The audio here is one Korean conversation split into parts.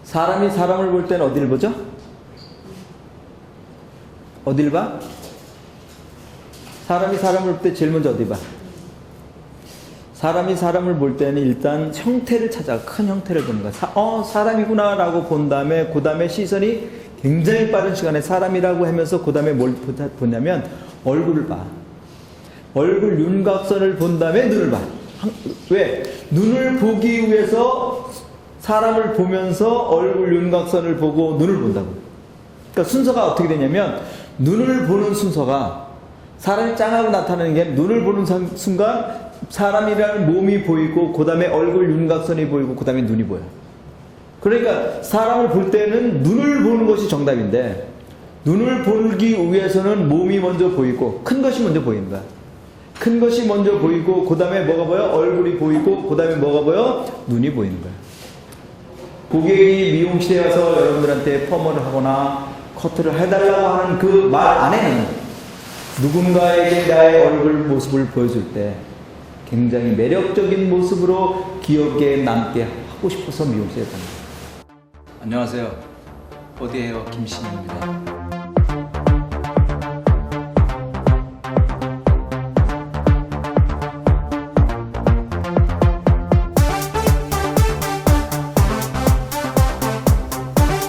사람이 사람을 볼 때는 어디를 보죠? 어딜 봐? 사람이 사람을 볼 때 제일 먼저 어디 봐? 사람이 사람을 볼 때는 일단 형태를 찾아 큰 형태를 보는 거야. 사람이구나 라고 본 다음에 그 다음에 시선이 굉장히 빠른 시간에 사람이라고 하면서 그 다음에 뭘 보냐면 얼굴을 봐. 얼굴 윤곽선을 본 다음에 눈을 봐. 왜? 눈을 보기 위해서 사람을 보면서 얼굴 윤곽선을 보고 눈을 본다고. 그러니까 순서가 어떻게 되냐면 눈을 보는 순서가 사람이 짱하고 나타나는 게 눈을 보는 순간 사람이라는 몸이 보이고 그 다음에 얼굴 윤곽선이 보이고 그 다음에 눈이 보여. 그러니까 사람을 볼 때는 눈을 보는 것이 정답인데 눈을 보기 위해서는 몸이 먼저 보이고 큰 것이 먼저 보이는 거야. 큰 것이 먼저 보이고 그 다음에 뭐가 보여? 얼굴이 보이고 그 다음에 뭐가 보여? 눈이 보이는 거야. 고객이 미용실에 와서 여러분들한테 펌을 하거나 커트를 해달라고 하는 그 말 안에는 누군가에게 나의 얼굴 모습을 보여줄 때 굉장히 매력적인 모습으로 기억에 남게 하고 싶어서 미용실에 갑니다. 안녕하세요. 보디헤어 김신입니다.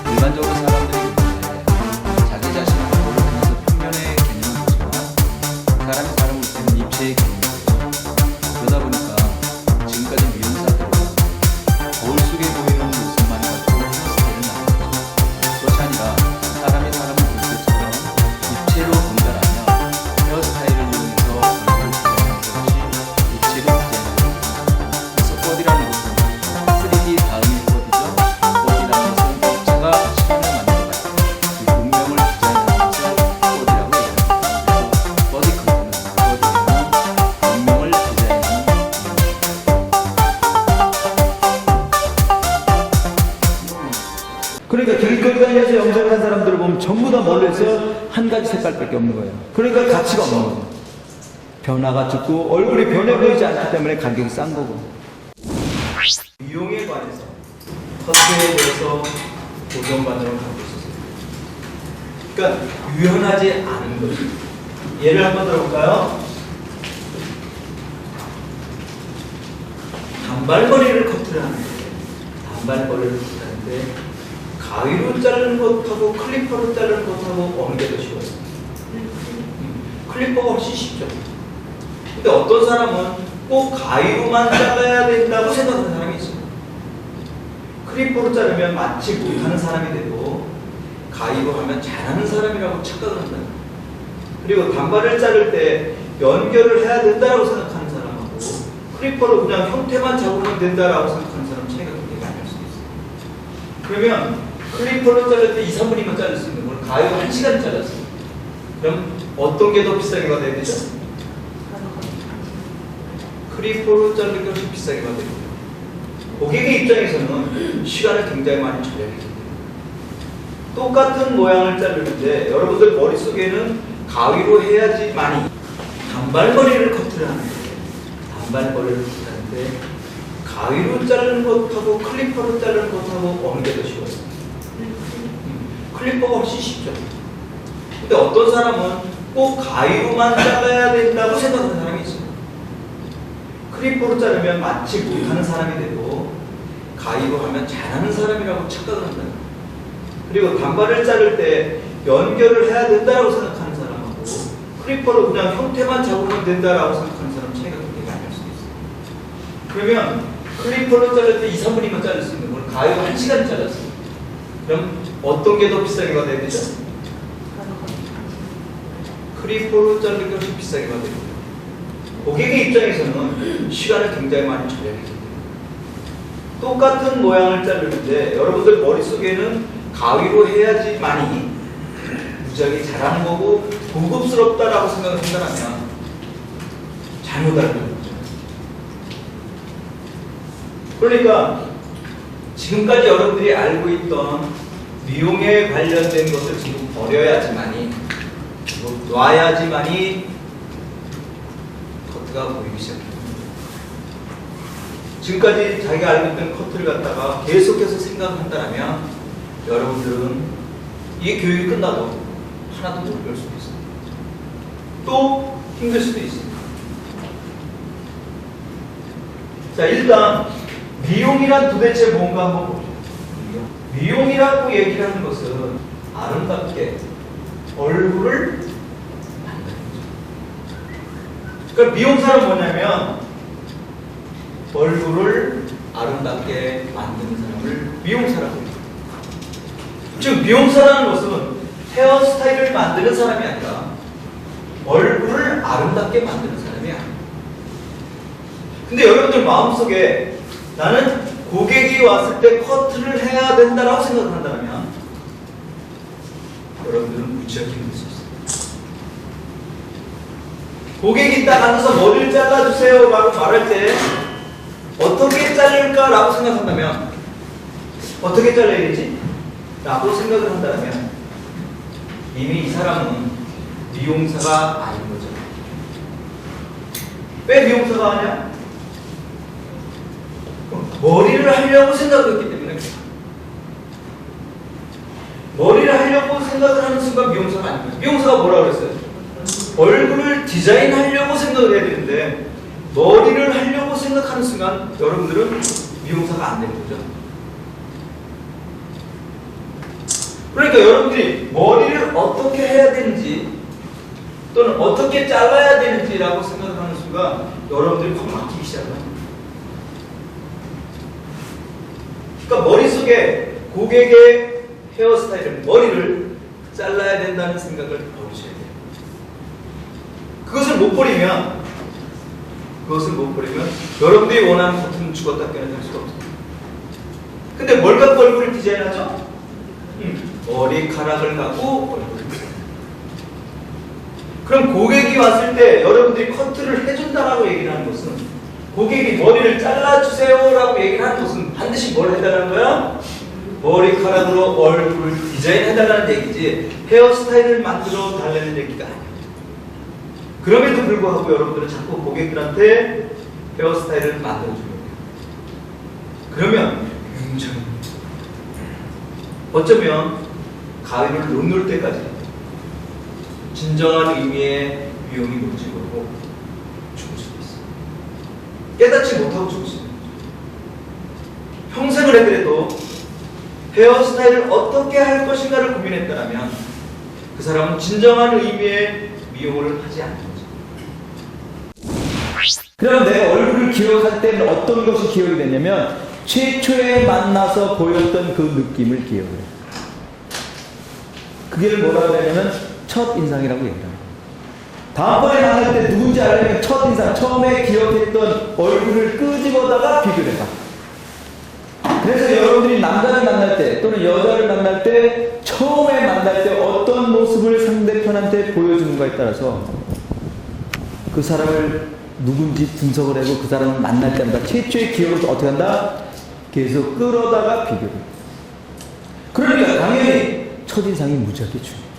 일반적으로 사람들이 자기 자신을 모르면서 평면의 개념을 보지만 사람이 사람을 볼 때는 입체의 개념을 보죠. 그러다 보니까 지금까지 미용사들은 거울 속에 보이는 모습만 갖고 헤어스타일을 나누죠. 그렇지 아니라 사람이 사람을 볼 때처럼 입체로 분별하며 헤어스타일을 이용해서 얼굴을 디자인하는 것이 입체로 디자인하는 것입니다. 그래서 보디라는 것은 3D 다음의 보디죠. 보디라는 것은 입체가 시간을 만들어가요. 이 운명을 디자인하는 것을 보디라고 얘기합니다. 그래서 보디 컨트는 운명을 디자인하는 그러니까 길거리 다니면서 영접을 한 사람들을 보면 전부 다 멀리서 한 가지 색깔밖에 없는 거예요. 그러니까 가치가 없는 거예요. 변화가 적고 얼굴이 변해 보이지 않기 때문에 가격이 싼 거고. 미용에 관해서 커트에 대해서 고정 과정을 갖고 있었어요. 그러니까 유연하지 않은 거죠. 예를 한번 들어볼까요? 단발머리를 커트를 하는데 단발머리를 커트하는데 가위로 자르는 것하고 클리퍼로 자르는 것하고 어느 게 더 쉬워요? 클리퍼가 훨씬 쉽죠. 근데 어떤 사람은 꼭 가위로만 잘라야 된다고 생각하는 사람이 있어요. 클리퍼로 자르면 마치 못하는 사람이 돼도 가위로 하면 잘하는 사람이라고 착각을 한다. 그리고 단발을 자를 때 연결을 해야 된다고 생각하는 사람하고 클리퍼로 그냥 형태만 잡으면 된다라고 생각하는 사람 차이가 굉장히 많이 날 수 있어요. 그러면 클리퍼로 자를 때 2, 3분이면 자를 수 있는 걸 가위로 1시간 잘랐어요. 그럼 어떤 게 더 비싸게 받아야 되죠? 클리퍼로 자르는 게 훨씬 비싸게 받아야 돼요. 고객의 입장에서는 시간을 굉장히 많이 절약해야 돼요. 똑같은 모양을 자르는데 여러분들 머릿속에는 가위로 해야지만이 단발머리를 커트를 하는데 단발머리를 커트하는데 가위로 자르는 것하고 클리퍼로 자르는 것하고 어느 게 더 쉬워요? 클리퍼가 훨씬 쉽죠. 근데 어떤 사람은 꼭 가위로만 잘라야 된다고 생각하는 사람이 있어요. 클리퍼로 자르면 마치 못하는 사람이 돼도 가위로 하면 잘하는 사람이라고 착각을 한다. 그리고 단발을 자를 때 연결을 해야 된다고 생각하는 사람하고 클리퍼로 그냥 형태만 잡으면 된다라고 생각하는 사람 차이가 굉장히 많이 날 수도 있어요. 그러면 클리퍼로 자를 때 2, 3분이면 자를 수 있는 걸 가위로 1시간 잘랐어요. 그럼 어떤 게 더 비싸게 받아야 되죠? 클리퍼로 자르는 게 훨씬 비싸게 받아야 돼요. 고객의 입장에서는 시간을 굉장히 많이 절약해야 돼요. 똑같은 모양을 자르는데 여러분들 머릿속에는 가위로 해야지만이 무지하게 잘하는 거고 고급스럽다라고 생각을 한다면 잘못 알고 있는 거죠. 그러니까 지금까지 여러분들이 알고 있던 미용에 관련된 것을 지금 버려야지만이, 그리고 놔야지만이 커트가 보이기 시작합니다. 지금까지 자기가 알고 있던 커트를 갖다가 계속해서 생각한다면 여러분들은 이 교육이 끝나도 하나도 못 배울 수도 있습니다. 또 힘들 수도 있습니다. 자, 일단 미용이란 도대체 뭔가 한번 보죠. 미용이라고 얘기를 하는 것은 아름답게 얼굴을 만드는 거죠. 그러니까 미용사는 뭐냐면 얼굴을 아름답게 만드는 사람을 미용사라고 합니다. 즉 미용사라는 것은 헤어스타일을 만드는 사람이 아니라 얼굴을 아름답게 만드는 사람이 아닙니다. 근데 여러분들 마음속에 나는 고객이 왔을 때 커트를 해야 된다라고 생각을 한다면 여러분들은 무지하게 힘들 수 있어요. 고객이 딱 앉아서 머리를 잘라주세요 라고 말할 때 어떻게 자를까라고 생각한다면 어떻게 잘라야 되지? 라고 생각을 한다면 이미 이 사람은 미용사가 아닌 거죠. 왜 미용사가 아니야? 머리를 하려고 생각했기 때문에 머리를 하려고 생각을 하는 순간 미용사가 아닌 거죠. 미용사가 뭐라고 그랬어요? 얼굴을 디자인하려고 생각을 해야 되는데 머리를 하려고 생각하는 순간 여러분들은 미용사가 안 되는 거죠. 그러니까 여러분들이 머리를 어떻게 해야 되는지 또는 어떻게 잘라야 되는지라고 생각하는 순간 여러분들이 확 막히기 시작합니다. 그러니까 머릿속에 고객의 헤어스타일을, 머리를 잘라야 된다는 생각을 버리셔야 돼요. 그것을 못 버리면 여러분들이 원하는 커트는 죽었다 깨어날 수가 없습니다. 근데 뭘 갖고 얼굴을 디자인하죠? 머리카락을 갖고 얼굴을 디자인해요. 그럼 고객이 왔을 때 여러분들이 커트를 해준다라고 얘기를 하는 것은, 고객이 머리를 잘라주세요라고 얘기를 하는 것은 반드시 뭘 해달라는 거야? 머리카락으로 얼굴을 디자인해달라는 얘기지 헤어스타일을 만들어 달라는 얘기가 아니야. 그럼에도 불구하고 여러분들은 자꾸 고객들한테 헤어스타일을 만들어주는 거예요. 그러면 굉장히 어쩌면 가위를 놓을 때까지 진정한 의미의 미용이 뭔지 모르고 죽을 수도 있어요. 깨닫지 못하고 죽을 수 있는 거죠. 평생을 해더라도 헤어스타일을 어떻게 할 것인가를 고민했다면 그 사람은 진정한 의미의 미용을 하지 않는 거죠. 그럼 내가 얼굴을 기억할 때는 어떤 것이 기억이 되냐면 최초에 만나서 보였던 그 느낌을 기억을 해요. 그게 뭐라고 하냐면 첫 인상이라고 얘기합니다. 다음번에 만날 때 누군지 알려면 첫 인상, 처음에 기억했던 얼굴을 끄집어다가 비교를 해봐. 그래서 여러분들이 남자를 만날 때 또는 여자를 만날 때 처음에 만날 때 어떤 모습을 상대편한테 보여주는가에 따라서 그 사람을 누군지 분석을 하고 그 사람을 만날 때마다 최초의 기억을 어떻게 한다? 계속 끌어다가 비교를. 그러니까 당연히 첫인상이 무지하게 중요해요.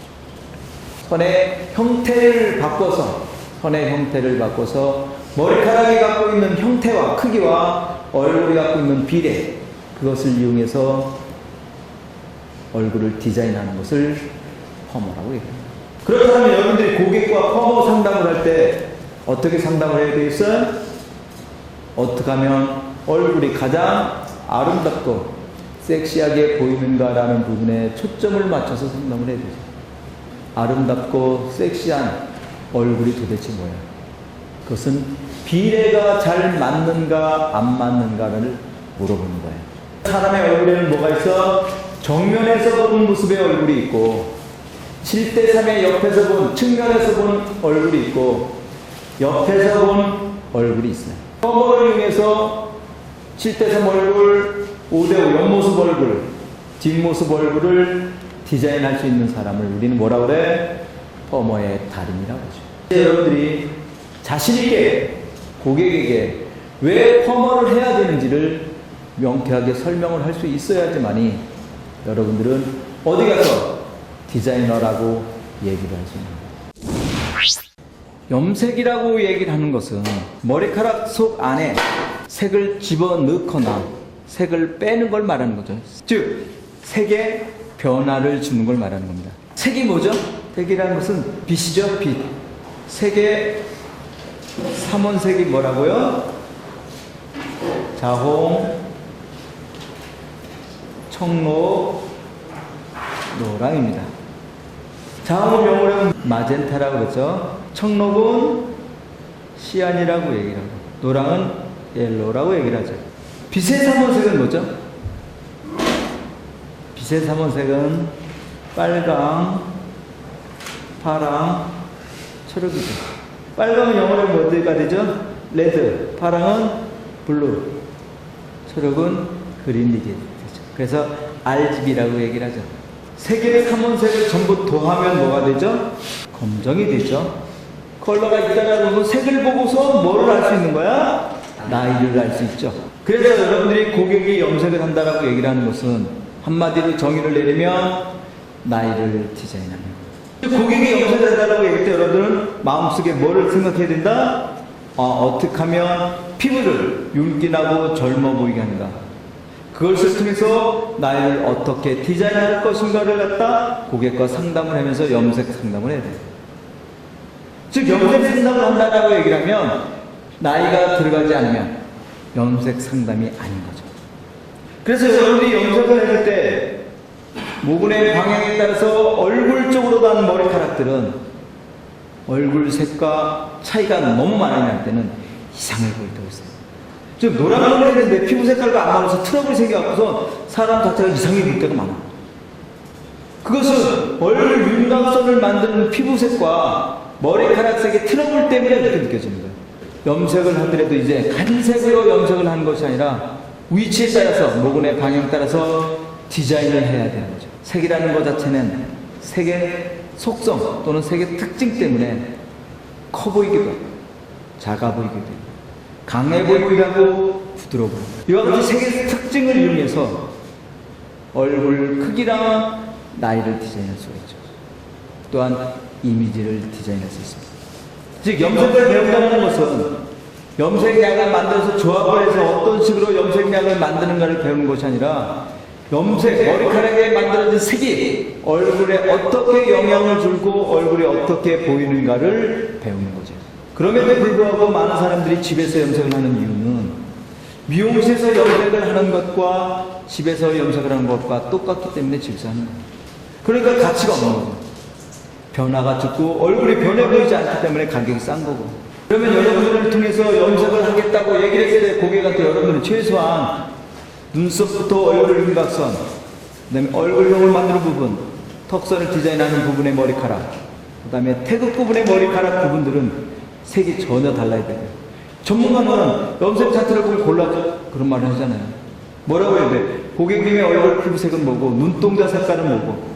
선의 형태를 바꿔서 머리카락이 갖고 있는 형태와 크기와 얼굴이 갖고 있는 비례, 그것을 이용해서 얼굴을 디자인하는 것을 퍼머라고 얘기합니다. 그렇다면 여러분들이 고객과 퍼머 상담을 할 때 어떻게 상담을 해야 되겠어요? 어떻게 하면 얼굴이 가장 아름답고 섹시하게 보이는가라는 부분에 초점을 맞춰서 상담을 해야 되죠. 아름답고 섹시한 얼굴이 도대체 뭐야? 그것은 비례가 잘 맞는가 안 맞는가를 물어보는 거예요. 사람의 얼굴에는 뭐가 있어? 정면에서 보는 모습의 얼굴이 있고 7대3의 옆에서 본, 측면에서 본 얼굴이 있고 옆에서 본 얼굴이 있어요. 퍼머를 이용해서 7대3 얼굴, 5대5 옆모습 얼굴, 뒷모습 얼굴을 디자인할 수 있는 사람을 우리는 뭐라고 그래? 퍼머의 달인이라고 하죠. 여러분들이 자신있게 고객에게 왜 퍼머를 해야 되는지를 명쾌하게 설명을 할 수 있어야지만이 여러분들은 어디 가서 디자이너라고 얘기를 할 수 있는 거예요. 염색이라고 얘기를 하는 것은 머리카락 속 안에 색을 집어넣거나 색을 빼는 걸 말하는 거죠. 즉 색의 변화를 주는 걸 말하는 겁니다. 색이 뭐죠? 색이라는 것은 빛이죠. 빛. 색의 삼원색이 뭐라고요? 자홍, 청록, 노랑입니다. 자홍은 영어로 하면 마젠타라고 그랬죠. 청록은 시안이라고 얘기를 하고, 노랑은 옐로우라고 얘기를 하죠. 빛의 삼원색은 뭐죠? 빛의 삼원색은 빨강, 파랑, 초록이죠. 빨강은 영어로 뭐가 되죠? 레드, 파랑은 블루, 초록은 그린이게 되죠. 그래서 RGB라고 얘기를 하죠. 세 개의 삼원색을 전부 더하면 뭐가 되죠? 검정이 되죠. 컬러가 있다라는 건 색을 보고서 뭐를 알 수 있는 거야? 나이를 알 수 있죠. 그래서 여러분들이 고객이 염색을 한다라고 얘기를 하는 것은 한마디로 정의를 내리면 나이를 디자인하는 거예요. 고객이 염색을 한다라고 얘기할 때 여러분들은 마음속에 뭐를 생각해야 된다? 어떻게 하면 피부를 윤기나고 젊어 보이게 하는가? 그것을 통해서 나이를 어떻게 디자인할 것인가를 갖다 고객과 상담을 하면서 염색 상담을 해야 돼요. 즉 염색 상담을 한다라고 얘기를 하면 나이가 들어가지 않으면 염색 상담이 아닌 거죠. 그래서 여러분이 염색을 해줄 때 모근의 방향에 따라서 얼굴 쪽으로 가는 머리카락들은 얼굴 색과 차이가 너무 많이 날 때는 이상해 보인다고 했어요. 즉 노란색을 했는데 피부 색깔과 안 맞아서 트러블이 생겨갖고서 사람 자체가 이상해 보일 때가 많아. 그것은 얼굴 윤곽선을 만드는 피부색과 머리카락색의 트러블 때문에 그렇게 느껴지는 거예요. 염색을 하더라도 이제 간색으로 염색을 하는 것이 아니라 위치에 따라서 모근의 방향에 따라서 디자인을 해야 되는 거죠. 색이라는 것 자체는 색의 속성 또는 색의 특징 때문에 커 보이기도 하고 작아 보이기도 하고 강해 보이기도 하고 부드러워 보이기도 하고 이와 같이 색의 특징을 이용해서 얼굴 크기랑 나이를 디자인할 수가 있죠. 또한 이미지를 디자인할 수 있습니다. 즉 염색을 배운다는 것은 염색약을 만들어서 조합을 해서 어떤 식으로 염색약을 만드는가를 배우는 것이 아니라 머리카락에 만들어진 색이 얼굴에 어떻게 영향을 주고 얼굴에 어떻게 보이는가를 배우는 거죠. 그럼에도 불구하고 많은 사람들이 집에서 염색을 하는 이유는 미용실에서 염색을 하는 것과 집에서 염색을 하는 것과 똑같기 때문에 집에서 하는 거예요. 그러니까 가치가 없는 거죠. 변화가 적고 얼굴이 변해 보이지 않기 때문에 가격이 싼 거고. 그러면 여러분들을 통해서 염색을 하겠다고 얘기를 했을 때 고객한테 여러분들은 최소한 눈썹부터 얼굴 윤곽선, 그 다음에 얼굴형을 만드는 부분, 턱선을 디자인하는 부분의 머리카락, 그 다음에 태극 부분의 머리카락 부분들은 색이 전혀 달라야 돼요. 전문가는 염색 차트를 보고 골라줘. 그런 말을 하잖아요. 뭐라고 해야 돼? 고객님의 얼굴 피부색은 뭐고, 눈동자 색깔은 뭐고,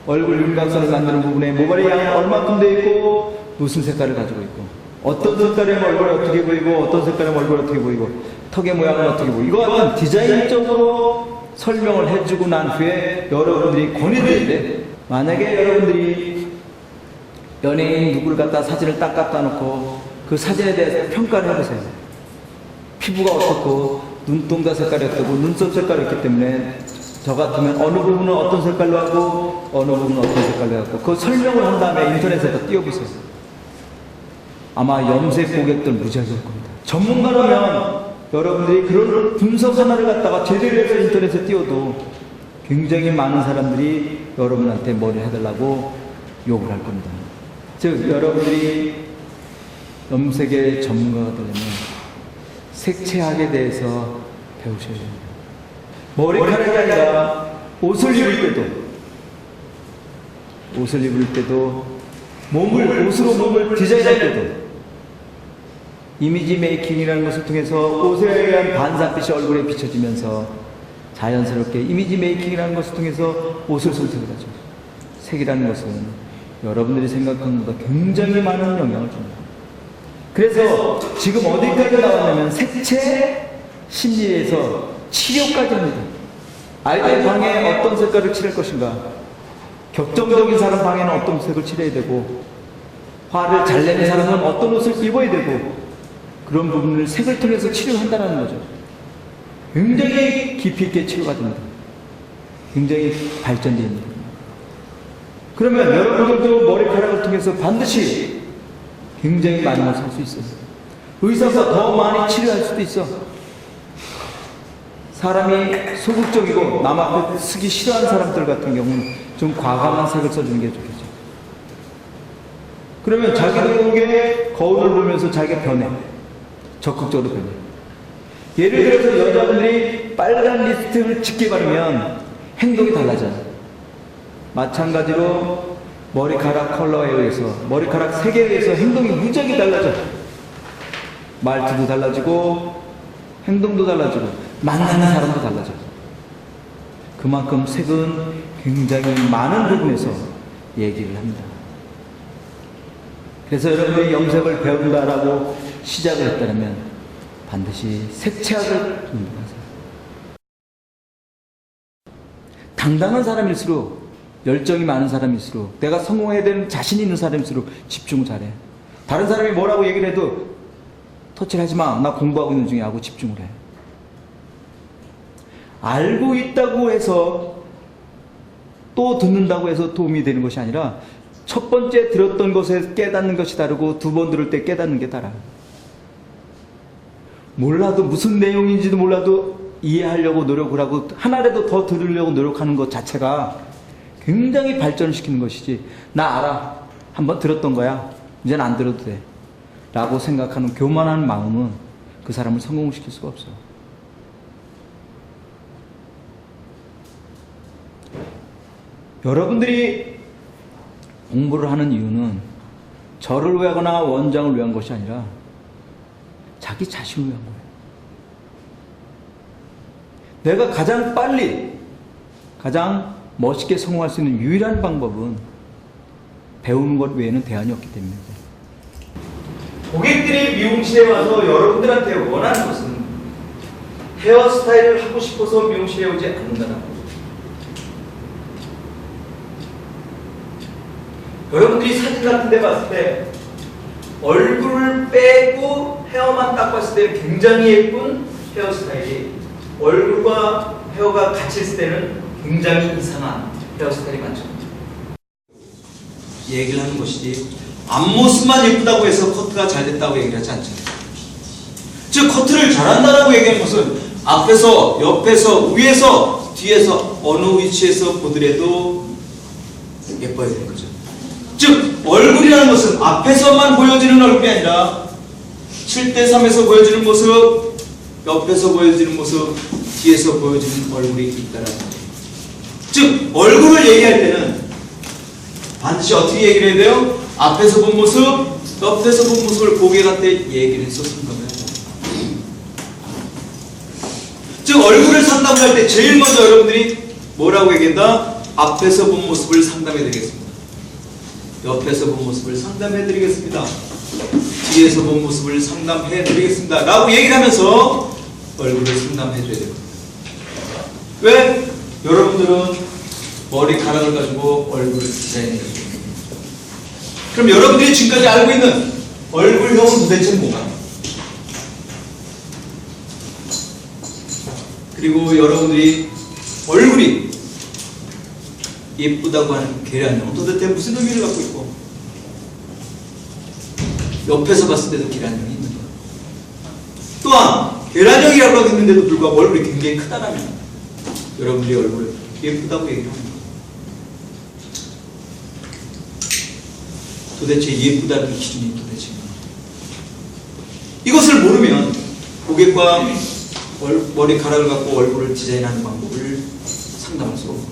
얼굴 윤곽선을 만드는 부분에 모발의 양이 얼마큼 돼 있고, 무슨 색깔을 가지고 있고, 어떤 색깔의 얼굴이 어떻게 보이고, 어떤 색깔의 얼굴이 어떻게 보이고, 턱의 모양은 어떻게 보이고, 이거 같은 디자인적으로 설명을 해주고 난 후에 여러분들이 권해드릴 때, 만약에 여러분들이 연예인 누구를 갖다 사진을 딱 갖다 놓고 그 사진에 대해서 평가를 해보세요. 피부가 어떻고, 눈동자 색깔이 어떻고, 눈썹 색깔이 있기 때문에 저 같으면 어느 부분은 어떤 색깔로 하고 어느 부분은 어떤 색깔로 하고 그 설명을 한 다음에 인터넷에다 띄워보세요. 아마 염색 고객들 무지하게 올 겁니다. 전문가라면 여러분들이 그런 분석 하나를 갖다가 제대로 해서 인터넷에 띄워도 굉장히 많은 사람들이 여러분한테 뭐를 해달라고 욕을 할 겁니다. 즉 여러분들이 염색의 전문가가 되려면 색채학에 대해서 배우셔야 됩니다. 머리카락이 아니라 옷을 입을 때도 옷으로 몸을 디자인할 때도 이미지 메이킹이라는 것을 통해서 옷에 의한 반사빛이 얼굴에 비춰지면서 자연스럽게 이미지 메이킹이라는 것을 통해서 옷을 선택을 하죠. 색이라는 것은 여러분들이 생각하는 것보다 굉장히 많은 영향을 줍니다. 그래서 지금 어디까지 나왔냐면 색채 심리에서 치료까지 합니다. 아이들 방에 어떤 색깔을 칠할 것인가, 격정적인 사람 방에는 어떤 색을 칠해야 되고, 화를 잘 내는 사람은 어떤 옷을 입어야 되고, 그런 부분을 색을 통해서 치료한다는 거죠. 굉장히 깊이 있게 치료가 됩니다. 굉장히 발전되어 있는 겁니다. 그러면 여러분들도 머리카락을 통해서 반드시 굉장히 많은 걸 살 수 있어요. 의사가 더 많이 치료할 수도 있어. 사람이 소극적이고 남 앞에 쓰기 싫어하는 사람들 같은 경우는 좀 과감한 색을 써주는 게 좋겠죠. 그러면 자기도 모르게 거울을 보면서 자기가 변해. 적극적으로 변해. 예를 들어서 여자분들이 빨간 립스틱을 짙게 바르면 행동이 달라져요. 마찬가지로 머리카락 컬러에 의해서, 머리카락 색에 의해서 행동이 무지하게 달라져요. 말투도 달라지고 행동도 달라지고 만나는 사람도 달라져요. 그만큼 색은 굉장히 많은 부분에서 얘기를 합니다. 그래서 여러분이 염색을 배운다라고 시작을 했다면 반드시 색채학을 공부하세요. 당당한 사람일수록, 열정이 많은 사람일수록, 내가 성공해야 되는 자신 있는 사람일수록 집중을 잘해. 다른 사람이 뭐라고 얘기를 해도 터치를 하지 마. 나 공부하고 있는 중이야 하고 집중을 해. 알고 있다고 해서 또 듣는다고 해서 도움이 되는 것이 아니라 첫 번째 들었던 것에 깨닫는 것이 다르고 두 번 들을 때 깨닫는 게 달라요. 몰라도 무슨 내용인지도 몰라도 이해하려고 노력을 하고 하나라도 더 들으려고 노력하는 것 자체가 굉장히 발전을 시키는 것이지, 나 알아. 한번 들었던 거야. 이제는 안 들어도 돼. 라고 생각하는 교만한 마음은 그 사람을 성공시킬 수가 없어. 여러분들이 공부를 하는 이유는 저를 위하거나 원장을 위한 것이 아니라 자기 자신을 위한 거예요. 내가 가장 빨리, 가장 멋있게 성공할 수 있는 유일한 방법은 배우는 것 외에는 대안이 없기 때문입니다. 고객들이 미용실에 와서 여러분들한테 원하는 것은 헤어스타일을 하고 싶어서 미용실에 오지 않는다는 거죠. 여러분들이 사진 같은 데 봤을 때 얼굴을 빼고 헤어만 딱 봤을 때 굉장히 예쁜 헤어스타일이, 얼굴과 헤어가 같이 있을 때는 굉장히 이상한 헤어스타일이 많죠. 얘기를 하는 것이지 앞모습만 예쁘다고 해서 커트가 잘 됐다고 얘기를 하지 않잖아요. 즉 커트를 잘한다라고 얘기하는 것은 앞에서, 옆에서, 위에서, 뒤에서 어느 위치에서 보더라도 예뻐야 되는 거죠. 즉 얼굴이라는 것은 앞에서만 보여지는 얼굴이 아니라 7대3에서 보여지는 모습, 옆에서 보여지는 모습, 뒤에서 보여지는 얼굴이 있다는 거죠. 즉 얼굴을 얘기할 때는 반드시 어떻게 얘기를 해야 돼요? 앞에서 본 모습, 옆에서 본 모습을 고객한테 얘기를 해서 상담해야 돼요. 즉 얼굴을 상담을 할 때 제일 먼저 여러분들이 뭐라고 얘기한다? 앞에서 본 모습을 상담해 드리겠습니다. 옆에서 본 모습을 상담해 드리겠습니다. 뒤에서 본 모습을 상담해 드리겠습니다. 라고 얘기를 하면서 얼굴을 상담해 줘야 됩니다. 왜? 여러분들은 머리카락을 가지고 얼굴을 디자인해 줍니다. 그럼 여러분들이 지금까지 알고 있는 얼굴형은 도대체 뭐가? 그리고 여러분들이 얼굴이 예쁘다고 하는 계란형은 도대체 무슨 의미를 갖고 있고, 옆에서 봤을 때도 계란형이 있는 거야. 또한 계란형이라고 하겠는데도 불구하고 얼굴이 굉장히 크다라면 여러분들이 얼굴을 예쁘다고 얘기를 합니다. 도대체 예쁘다는 기준이 도대체 이것을 모르면 고객과 머리카락을 갖고 얼굴을 디자인하는 방법을 상담할 수가 없습니다.